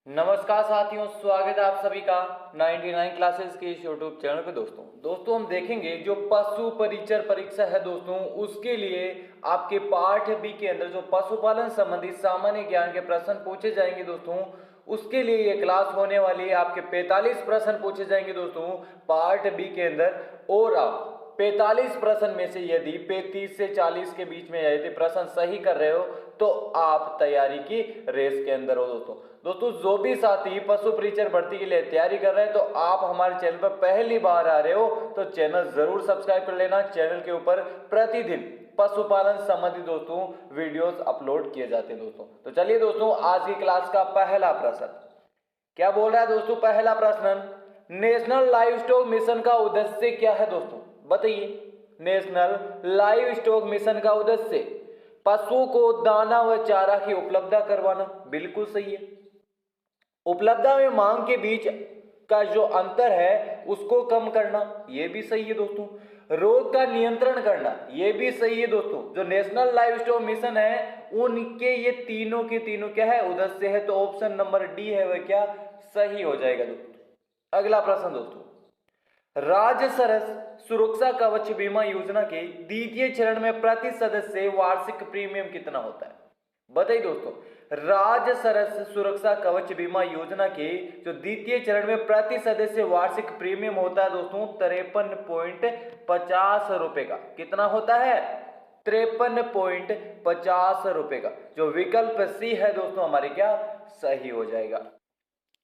नमस्कार साथियों, स्वागत है आप सभी का 99 क्लासेस के इस यूट्यूब चैनल पे। दोस्तों हम देखेंगे जो पशु परिचर परीक्षा है दोस्तों, उसके लिए आपके पाठ बी के अंदर जो पशुपालन संबंधी सामान्य ज्ञान के प्रश्न पूछे जाएंगे दोस्तों, उसके लिए ये क्लास होने वाली है। आपके 45 प्रश्न पूछे जाएंगे दोस्तों पार्ट बी के अंदर, और आप 45 प्रश्न में से यदि 35 से 40 के बीच में यदि प्रश्न सही कर रहे हो तो आप तैयारी की रेस के अंदर हो दोस्तों जो भी साथी पशु परिचर भर्ती के लिए तैयारी कर रहे हैं तो आप हमारे चैनल पर पहली बार आ रहे हो तो चैनल जरूर सब्सक्राइब कर लेना। चैनल के ऊपर प्रतिदिन पशुपालन संबंधी दोस्तों वीडियोस अपलोड किए जाते हैं दोस्तों। तो चलिए दोस्तों, आज की क्लास का पहला प्रश्न क्या बोल रहा है दोस्तों। पहला प्रश्न, नेशनल लाइव स्टॉक मिशन का उद्देश्य क्या है दोस्तों, बताइए। नेशनल लाइव स्टॉक मिशन का उद्देश्य पशुओं को दाना व चारा की उपलब्धता करवाना, बिल्कुल सही है। उपलब्धता में मांग के बीच का जो अंतर है उसको कम करना, यह भी सही है दोस्तों। रोग का नियंत्रण करना, यह भी सही है दोस्तों। जो नेशनल लाइव स्टॉक मिशन है उनके ये तीनों के तीनों क्या है, उद्देश्य है। तो ऑप्शन नंबर डी है वह क्या सही हो जाएगा दोस्तों। अगला प्रश्न दोस्तों, राज्य सरस सुरक्षा कवच बीमा योजना के द्वितीय चरण में प्रति सदस्य वार्षिक प्रीमियम कितना होता है, बताइए दोस्तों। राज्य सरस सुरक्षा कवच बीमा योजना के जो द्वितीय चरण में प्रति सदस्य वार्षिक प्रीमियम होता है दोस्तों 53.50 रुपए का। कितना होता है, 53.50 रुपए का। जो विकल्प सी है दोस्तों हमारे क्या सही हो जाएगा।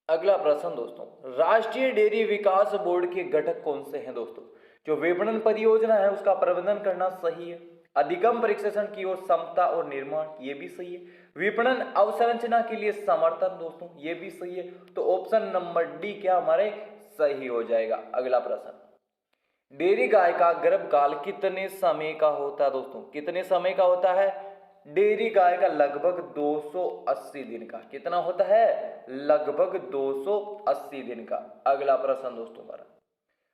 अगला प्रश्न दोस्तों, राष्ट्रीय डेयरी विकास बोर्ड के घटक कौन से हैं दोस्तों। जो विपणन परियोजना है उसका प्रबंधन करना सही है। अधिगम प्रशिक्षण की ओर समता और निर्माण, ये भी सही है। विपणन अवसंरचना के लिए समर्थन दोस्तों, ये भी सही है। तो ऑप्शन नंबर डी क्या हमारे सही हो जाएगा। अगला प्रश्न, डेयरी गाय का गर्भकाल कितने समय का होता है दोस्तों, कितने समय का होता है। डेयरी गाय का लगभग 280 दिन का। कितना होता है, लगभग 280 दिन का। अगला प्रश्न दोस्तों हमारा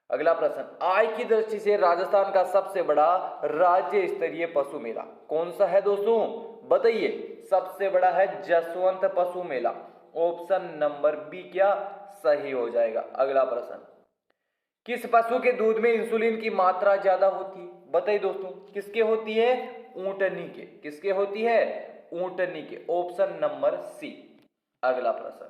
अगला प्रश्न, आय की दृष्टि से राजस्थान का सबसे बड़ा राज्य स्तरीय पशु मेला कौन सा है दोस्तों, बताइए। सबसे बड़ा है जसवंत पशु मेला। ऑप्शन नंबर बी क्या सही हो जाएगा। अगला प्रश्न, किस पशु के दूध में इंसुलिन की मात्रा ज्यादा होती है, बताइए दोस्तों। किसके होती है, ऊंटनी के। किसके होती है, ऊंटनी के। Option number C. अगला प्रश्न,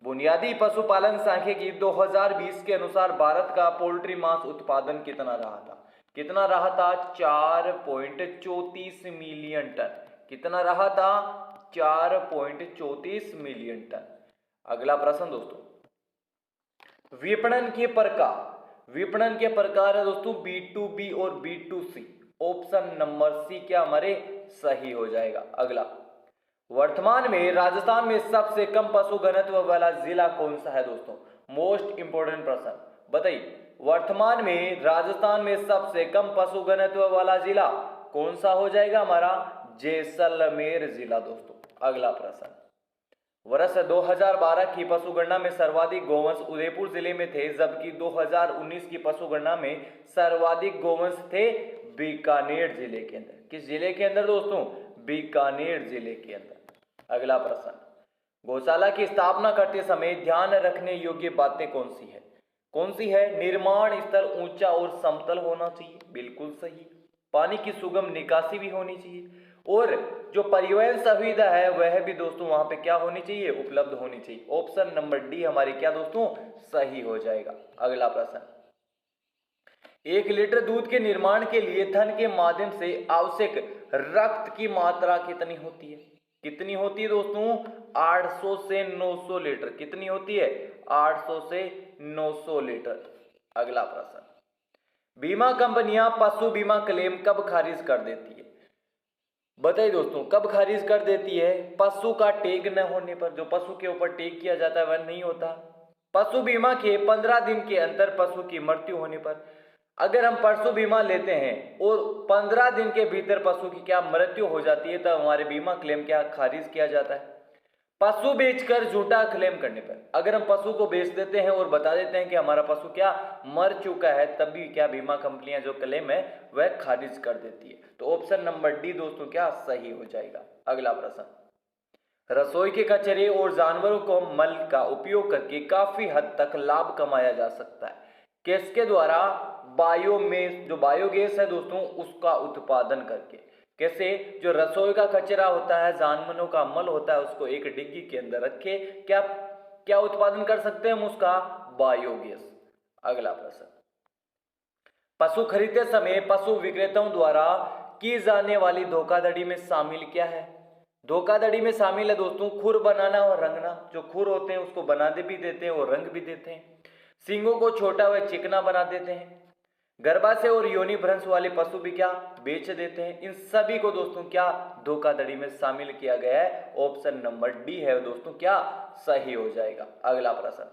बुनियादी पशुपालन सांख्यिकी 2020 के अनुसार भारत का पोल्ट्री मांस उत्पादन कितना रहा था। कितना रहा था, 4.34 मिलियन टन। कितना रहा था, 4.34 मिलियन टन। अगला प्रश्न दोस्तों, विपणन के प्रकार। विपणन के प्रकार है दोस्तों B2B और B2C। ऑप्शन नंबर सी क्या हमारे सही हो जाएगा। अगला, वर्तमान में राजस्थान में सबसे कम पशु घनत्व वाला जिला कौन सा है दोस्तों। मोस्ट इंपोर्टेंट प्रश्न, बताइए। वर्तमान में राजस्थान में सबसे कम पशु घनत्व वाला जिला कौन सा हो जाएगा हमारा, जैसलमेर जिला दोस्तों। अगला प्रश्न, वर्ष 2012 की पशुगणना में सर्वाधिक गोवंश उदयपुर जिले में थे, जबकि 2019 की पशुगणना में सर्वाधिक गोवंश थे बीकानेर जिले के अंदर। किस जिले के अंदर दोस्तों, बीकानेर जिले के अंदर। अगला प्रश्न, गौशाला की स्थापना करते समय ध्यान रखने योग्य बातें कौन सी है। कौन सी है, निर्माण स्थल ऊंचा और समतल होना चाहिए, बिल्कुल सही। पानी की सुगम निकासी भी होनी चाहिए, और जो परिवहन सुविधा है वह भी दोस्तों वहां पे क्या होनी चाहिए, उपलब्ध होनी चाहिए। ऑप्शन नंबर डी हमारी क्या दोस्तों सही हो जाएगा। अगला प्रश्न, 1 लीटर दूध के निर्माण के लिए थन के माध्यम से आवश्यक रक्त की मात्रा कितनी होती है। कितनी होती है दोस्तों, 800 से 900 लीटर। कितनी होती है, 800 से 900 लीटर। अगला प्रश्न, बीमा कंपनियां पशु बीमा क्लेम कब खारिज कर देती है, बताइए दोस्तों। कब खारिज कर देती है, पशु का टैग न होने पर। जो पशु के ऊपर टैग किया जाता है वह नहीं होता। पशु बीमा के 15 दिन के अंतर पशु की मृत्यु होने पर। अगर हम पशु बीमा लेते हैं और 15 दिन के भीतर पशु की क्या मृत्यु हो जाती है तो हमारे बीमा क्लेम क्या खारिज किया जाता है। पशु बेचकर झूठा क्लेम करने पर, अगर हम पशु को बेच देते हैं और बता देते हैं कि हमारा पशु क्या मर चुका है, तब भी क्या बीमा कंपनियां जो क्लेम है वह खारिज कर देती है। तो ऑप्शन नंबर डी दोस्तों क्या सही हो जाएगा। अगला प्रश्न, रसोई के कचरे और जानवरों को मल का उपयोग करके काफी हद तक लाभ कमाया जा सकता है। किसके द्वारा? बायोमेस, जो बायोगैस है दोस्तों, उसका उत्पादन करके। कैसे? जो रसोई का कचरा होता है, जानवरों का मल होता है, उसको एक डिग्गी के अंदर रखे क्या क्या उत्पादन कर सकते हैं हम उसका? बायोगैस। अगला प्रश्न, पशु खरीदते समय पशु विक्रेताओं द्वारा की जाने वाली धोखाधड़ी में शामिल क्या है? धोखाधड़ी में शामिल है दोस्तों खुर बनाना और रंगना। जो खुर होते हैं उसको बना दे भी देते हैं और रंग भी देते हैं। सींगों को छोटा व चिकना बना देते हैं। गर्भाशय और योनि भ्रंश वाले पशु भी क्या बेच देते हैं। इन सभी को दोस्तों क्या धोखाधड़ी में शामिल किया गया है। ऑप्शन नंबर डी है दोस्तों क्या सही हो जाएगा। अगला प्रश्न,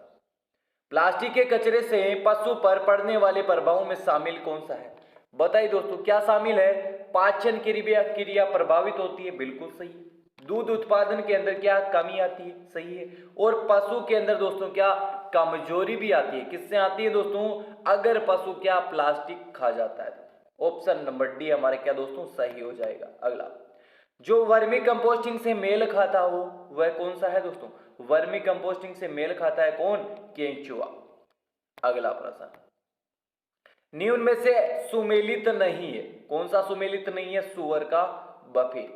प्लास्टिक के कचरे से पशु पर पड़ने वाले प्रभावों में शामिल कौन सा है? बताइए दोस्तों क्या शामिल है? पाचन क्रिया प्रभावित होती है, बिल्कुल सही है। दूध उत्पादन के अंदर क्या कमी आती है, सही है। और पशु के अंदर दोस्तों क्या कमजोरी भी आती है। किससे आती है दोस्तों? अगर पशु क्या प्लास्टिक खा जाता है तो। ऑप्शन नंबर डी हमारे क्या दोस्तों सही हो जाएगा। अगला, जो वर्मी कंपोस्टिंग से मेल खाता हो वह कौन सा है दोस्तों? वर्मी कंपोस्टिंग से मेल खाता है कौन? केंचुआ। अगला प्रश्न, निम्न में से सुमेलित नहीं है। कौन सा सुमेलित नहीं है? सुअर का बफे।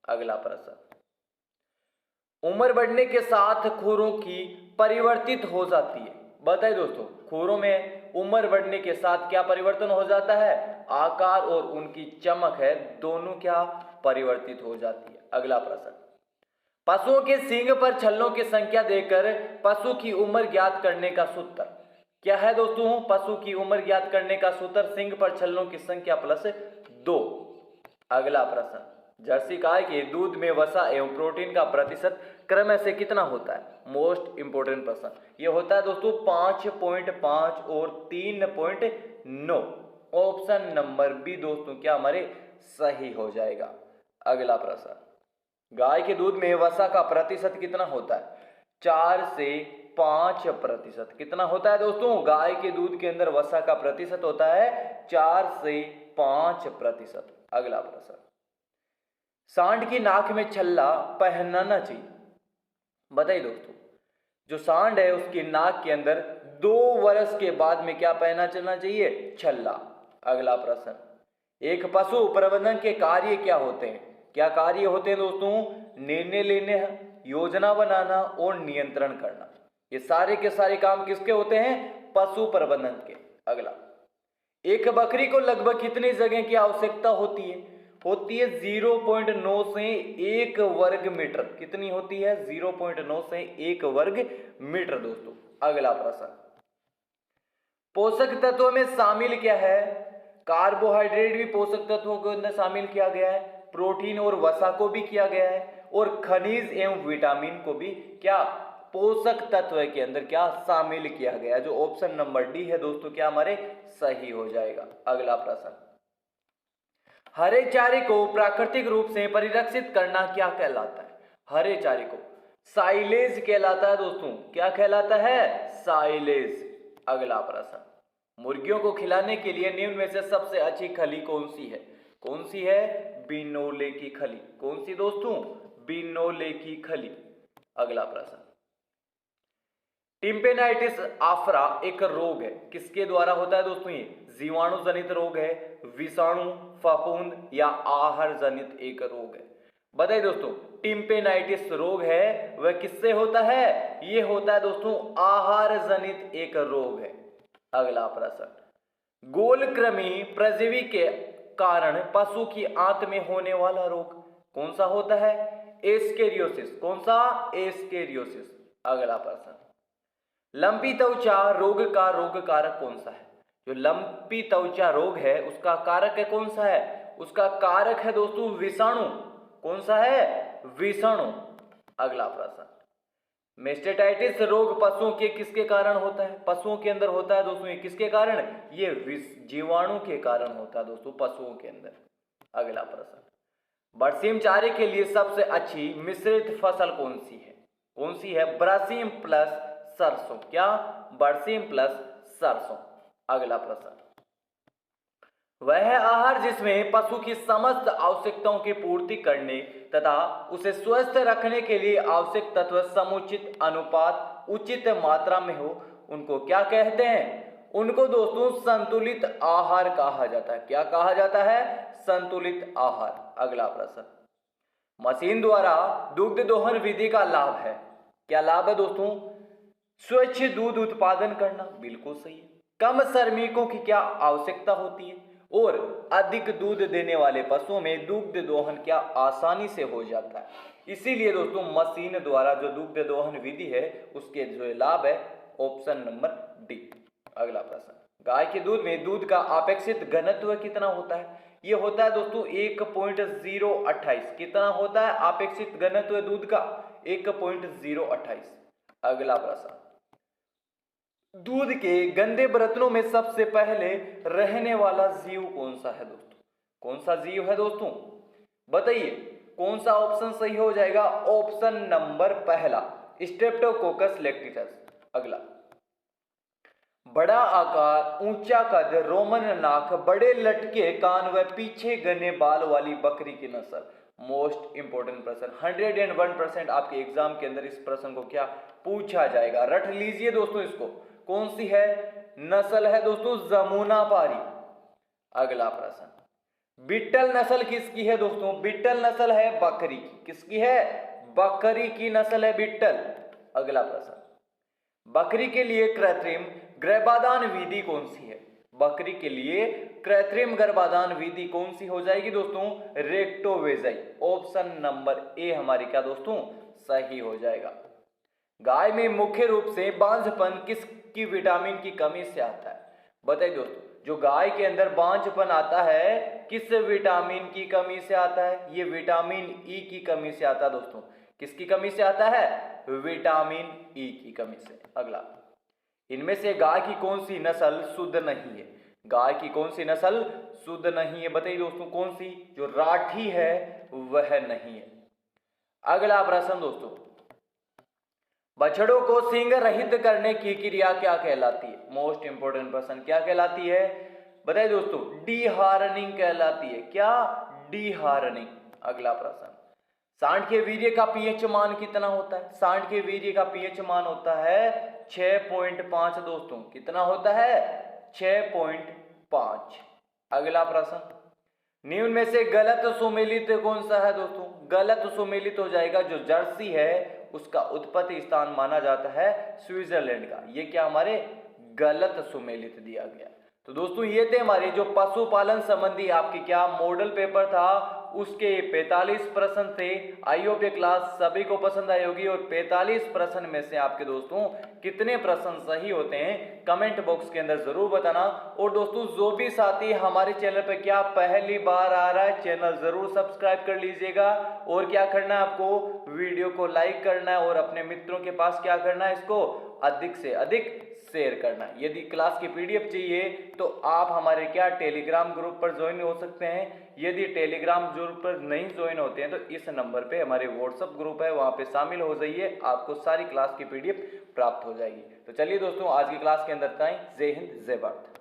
अगला प्रश्न, उम्र बढ़ने के साथ खुरों की परिवर्तित हो जाती है। बताइए दोस्तों खुरों में उम्र बढ़ने के साथ क्या परिवर्तन हो जाता है? आकार और उनकी चमक है दोनों क्या परिवर्तित हो जाती है। अगला प्रश्न, पशुओं के सींग पर छल्लों की संख्या देकर पशु की उम्र ज्ञात करने का सूत्र क्या है दोस्तों? पशु की उम्र ज्ञात करने का सूत्र सींग पर छल्लों की संख्या प्लस 2। अगला प्रश्न, जर्सी गाय के दूध में वसा एवं प्रोटीन का प्रतिशत क्रम से कितना होता है? मोस्ट इंपोर्टेंट प्रश्न ये होता है दोस्तों 5.5 और 3.9। ऑप्शन नंबर बी दोस्तों क्या हमारे सही हो जाएगा। अगला प्रश्न, गाय के दूध में वसा का प्रतिशत कितना होता है? 4 से 5%। कितना होता है दोस्तों? गाय के दूध के अंदर वसा का प्रतिशत होता है 4 से 5%। अगला प्रश्न, सांड की नाक में छल्ला पहनाना चाहिए। बताइए दोस्तों जो सांड है उसकी नाक के अंदर 2 वर्ष के बाद में क्या पहना चलना चाहिए? छल्ला। अगला प्रश्न, एक पशु प्रबंधन के कार्य क्या होते हैं? क्या कार्य होते हैं दोस्तों? निर्णय लेने, योजना बनाना और नियंत्रण करना। ये सारे के सारे काम किसके होते हैं? पशु प्रबंधन के। अगला, एक बकरी को लगभग कितनी जगह की आवश्यकता होती है? होती है 0.9 से 1 वर्ग मीटर। कितनी होती है? 0.9 से 1 वर्ग मीटर दोस्तों। अगला प्रश्न, पोषक तत्वों में शामिल क्या है? कार्बोहाइड्रेट भी पोषक तत्वों के अंदर शामिल किया गया है, प्रोटीन और वसा को भी किया गया है, और खनिज एवं विटामिन को भी क्या पोषक तत्व के अंदर क्या शामिल किया गया है। जो ऑप्शन नंबर डी है दोस्तों क्या हमारे सही हो जाएगा। अगला प्रश्न, हरे चारे को प्राकृतिक रूप से परिरक्षित करना क्या कहलाता है? हरे चारे को साइलेज कहलाता है दोस्तों। क्या कहलाता है? साइलेज। अगला प्रश्न, मुर्गियों को खिलाने के लिए निम्न में से सबसे अच्छी खली कौन सी है? कौन सी है? बिनोले की खली। कौन सी दोस्तों? बिनोले की खली। अगला प्रश्न, टिम्पेनाइटिस आफरा एक रोग है, किसके द्वारा होता है दोस्तों? ये जीवाणु जनित रोग है, विषाणु, फफूंद या आहार जनित एक रोग है। बताइए दोस्तों टिम्पेनाइटिस रोग है वह किससे होता है? ये होता है दोस्तों आहार जनित एक रोग है। अगला प्रश्न, गोलकृमि परजीवी के कारण पशु की आंत में होने वाला रोग कौन सा होता है? एस्केरियोसिस। कौन सा? एस्केरियोसिस। अगला प्रश्न, लंपी त्वचा रोग का रोग कारक कौन सा है? जो लंपी त्वचा रोग है उसका कारक है कौन सा है? उसका कारक है दोस्तों विषाणु। कौन सा है? विषाणु। अगला प्रश्न, मेस्टेटाइटिस रोग पशुओं के किसके कारण होता है? पशुओं के अंदर होता है दोस्तों ये किसके कारण? ये जीवाणु के कारण होता है दोस्तों पशुओं के अंदर। अगला प्रश्न, बरसीम चारे के लिए सबसे अच्छी मिश्रित फसल कौन सी है? कौन सी है? बरसीम प्लस सरसों। क्या? बरसीम प्लस सरसों। अगला प्रश्न, वह आहार जिसमें पशु की समस्त आवश्यकताओं की पूर्ति करने तथा उसे स्वस्थ रखने के लिए आवश्यक तत्व समुचित अनुपात उचित मात्रा में हो, उनको क्या कहते हैं? उनको दोस्तों संतुलित आहार कहा जाता है। क्या कहा जाता है? संतुलित आहार। अगला प्रश्न, मशीन द्वारा दुग्ध दोहन विधि का लाभ है। क्या लाभ है दोस्तों? स्वच्छ दूध उत्पादन करना, बिल्कुल सही है। कम श्रमिकों की क्या आवश्यकता होती है और अधिक दूध देने वाले पशुओं में दुग्ध दोहन क्या आसानी से हो जाता है। इसीलिए दोस्तों मशीन द्वारा जो दुग्ध दोहन विधि है उसके जो लाभ है ऑप्शन नंबर डी। अगला प्रश्न, गाय के दूध में दूध का अपेक्षित घनत्व कितना होता है? ये होता है दोस्तों 1.028। कितना होता है अपेक्षित घनत्व दूध का? 1.028। अगला प्रश्न, दूध के गंदे बर्तनों में सबसे पहले रहने वाला जीव कौन सा है दोस्तों? कौन सा जीव है दोस्तों? बताइए कौन सा ऑप्शन सही हो जाएगा? ऑप्शन नंबर पहला, स्ट्रेप्टोकोकस लैक्टिटस। अगला, बड़ा आकार, ऊंचा कद, रोमन नाक, बड़े लटके कान व पीछे घने बाल वाली बकरी की नस्ल। मोस्ट इंपोर्टेंट प्रश्न, 101% आपके एग्जाम के अंदर इस प्रश्न को क्या पूछा जाएगा, रट लीजिए दोस्तों इसको। कौन सी है नस्ल? है दोस्तों जमुनापारी। अगला प्रश्न, बिट्टल नस्ल किसकी है दोस्तों? बिट्टल नस्ल है बकरी की। किसकी है? बकरी की नस्ल है बिट्टल। अगला प्रश्न, बकरी के लिए कृत्रिम गर्भाधान विधि कौन सी है? बकरी के लिए कृत्रिम गर्भाधान विधि कौन सी हो जाएगी दोस्तों? रेक्टोवेजाई। ऑप्शन नंबर ए हमारी क्या दोस्तों सही हो जाएगा। गाय में मुख्य रूप से बांझपन किसकी विटामिन की कमी से आता है? बताइए दोस्तों, जो गाय के अंदर बांझपन आता है किस विटामिन की कमी से आता है? ये विटामिन ई की कमी से आता है दोस्तों। किसकी कमी से आता है? विटामिन ई की कमी से। अगला, इनमें से गाय की कौन सी नस्ल शुद्ध नहीं है? गाय की कौन सी नस्ल शुद्ध नहीं है? बताइए दोस्तों कौन सी? जो राठी है वह नहीं है। अगला प्रश्न दोस्तों, बछड़ों को सींग रहित करने की क्रिया क्या कहलाती है? मोस्ट इंपोर्टेंट प्रश्न, क्या कहलाती है? बताइए दोस्तों, डीहार्निंग कहलाती है। क्या? डीहार्निंग। अगला प्रश्न, सांड के वीर्य का पीएच मान कितना होता है? सांड के वीर्य का पीएच मान होता है 6.5 दोस्तों। कितना होता है? 6.5। अगला प्रश्न, निम्न में से गलत सुमेलित कौन सा है दोस्तों? गलत सुमेलित हो जाएगा जो जर्सी है उसका उत्पत्ति स्थान माना जाता है स्विट्जरलैंड का। ये क्या हमारे गलत सुमेलित दिया गया। तो दोस्तों ये थे हमारे जो पशुपालन संबंधी आपके क्या मॉडल पेपर था उसके 45 प्रश्न थे। आई होप ये क्लास सभी को पसंद आई होगी और 45 प्रश्न में से आपके दोस्तों कितने प्रश्न सही होते हैं कमेंट बॉक्स के अंदर जरूर बताना। और दोस्तों जो भी साथी हमारे चैनल पर क्या पहली बार आ रहा है चैनल जरूर सब्सक्राइब कर लीजिएगा। और क्या करना है आपको? वीडियो को लाइक करना है और अपने मित्रों के पास क्या करना है? इसको अधिक से अधिक शेयर करना है। यदि क्लास की पीडीएफ चाहिए तो आप हमारे क्या टेलीग्राम ग्रुप पर ज्वाइन हो सकते हैं। यदि टेलीग्राम ग्रुप पर नहीं ज्वाइन होते हैं तो इस नंबर पे हमारे व्हाट्सएप ग्रुप है, वहां पे शामिल हो जाइए, आपको सारी क्लास की पीडीएफ प्राप्त हो जाएगी। तो चलिए दोस्तों आज की क्लास के अंदर तक, जय हिंद जय भारत।